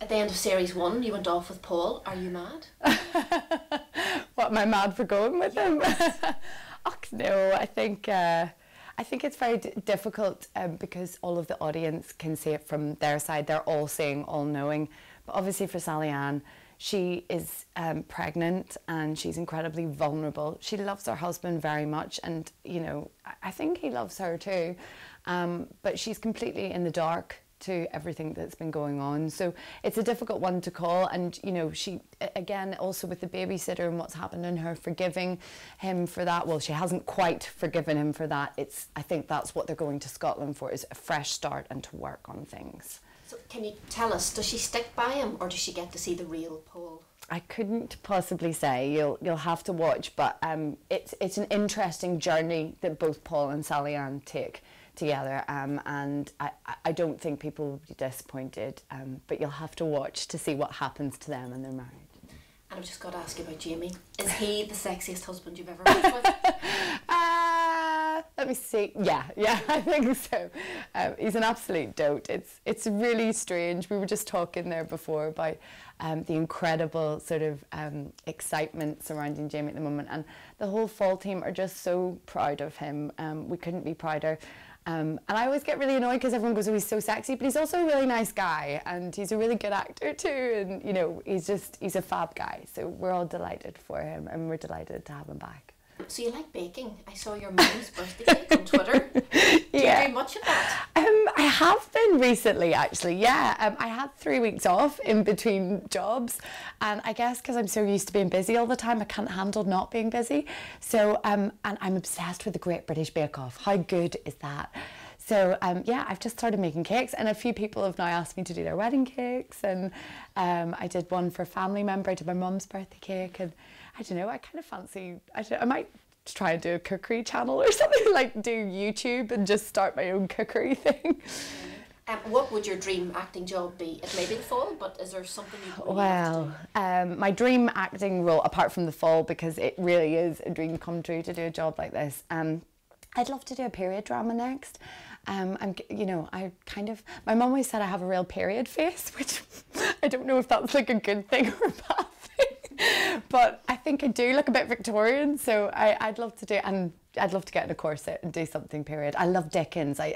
At the end of series 1, you went off with Paul. Are you mad? What, am I mad for going with him? Oh, no, I think it's very difficult because all of the audience can see it from their side. They're all seeing, all knowing. But obviously for Sally-Anne, she is pregnant and she's incredibly vulnerable. She loves her husband very much, and you know, I think he loves her too. But she's completely in the dark to everything that's been going on. So it's a difficult one to call, and you know, she, again, also with the babysitter and what's happened and her forgiving him for that, well, she hasn't quite forgiven him for that. I think that's what they're going to Scotland for, is a fresh start and to work on things. So can you tell us, does she stick by him or does she get to see the real Paul? I couldn't possibly say. You'll have to watch, but it's an interesting journey that both Paul and Sally-Anne take together, and I don't think people will be disappointed, but you'll have to watch to see what happens to them when they're married. And I've just got to ask you about Jamie. Is he the sexiest husband you've ever worked with? Let me see. Yeah, I think so. He's an absolute dote. It's really strange. We were just talking there before about the incredible sort of excitement surrounding Jamie at the moment, and the whole Fall team are just so proud of him. We couldn't be prouder. And I always get really annoyed because everyone goes, oh, he's so sexy, but he's also a really nice guy, and he's a really good actor too, and you know, he's a fab guy. So we're all delighted for him, and we're delighted to have him back. So you like baking? I saw your mum's birthday cake on Twitter. Do you do much of that? I have been recently, actually, yeah. I had 3 weeks off in between jobs, and I guess because I'm so used to being busy all the time, I can't handle not being busy. So, and I'm obsessed with the Great British Bake Off. How good is that? So, yeah, I've just started making cakes, and a few people have now asked me to do their wedding cakes, and I did one for a family member. I did my mum's birthday cake, and I don't know, I kind of fancy, I might try and do a cookery channel or something, like do YouTube and just start my own cookery thing. What would your dream acting job be? It may be the Fall, but is there something you really Well, my dream acting role, apart from the Fall, because it really is a dream come true to do a job like this, I'd love to do a period drama next. You know, my mum always said I have a real period face, which I don't know if that's like a good thing or a bad thing, but I think I do look a bit Victorian, so I'd love to do, and I'd love to get in a corset and do something period. I love Dickens. I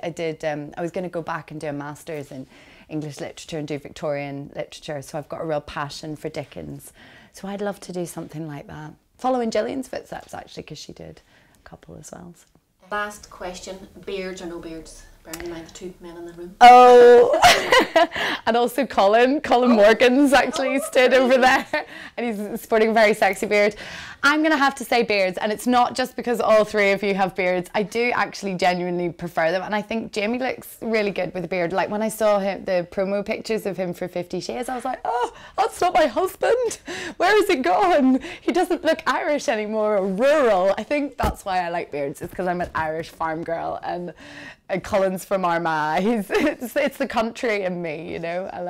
was going to go back and do a master's in English literature and do Victorian literature, so I've got a real passion for Dickens. So I'd love to do something like that. Following Gillian's footsteps, actually, because she did a couple as well. So. Last question, beards or no beards? Bearing in mind the two men in the room. Oh, and also Colin Morgan's actually stood over there, and he's sporting a very sexy beard. I'm going to have to say beards, and it's not just because all three of you have beards. I do actually genuinely prefer them, and I think Jamie looks really good with a beard. Like when I saw him, the promo pictures of him for 50 Shades, I was like, oh, that's not my husband. Where has it gone? He doesn't look Irish anymore, or rural. I think that's why I like beards. It's because I'm an Irish farm girl, and Colin's from Armagh. It's the country in me, you know. I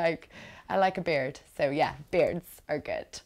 like a beard. So yeah, beards are good.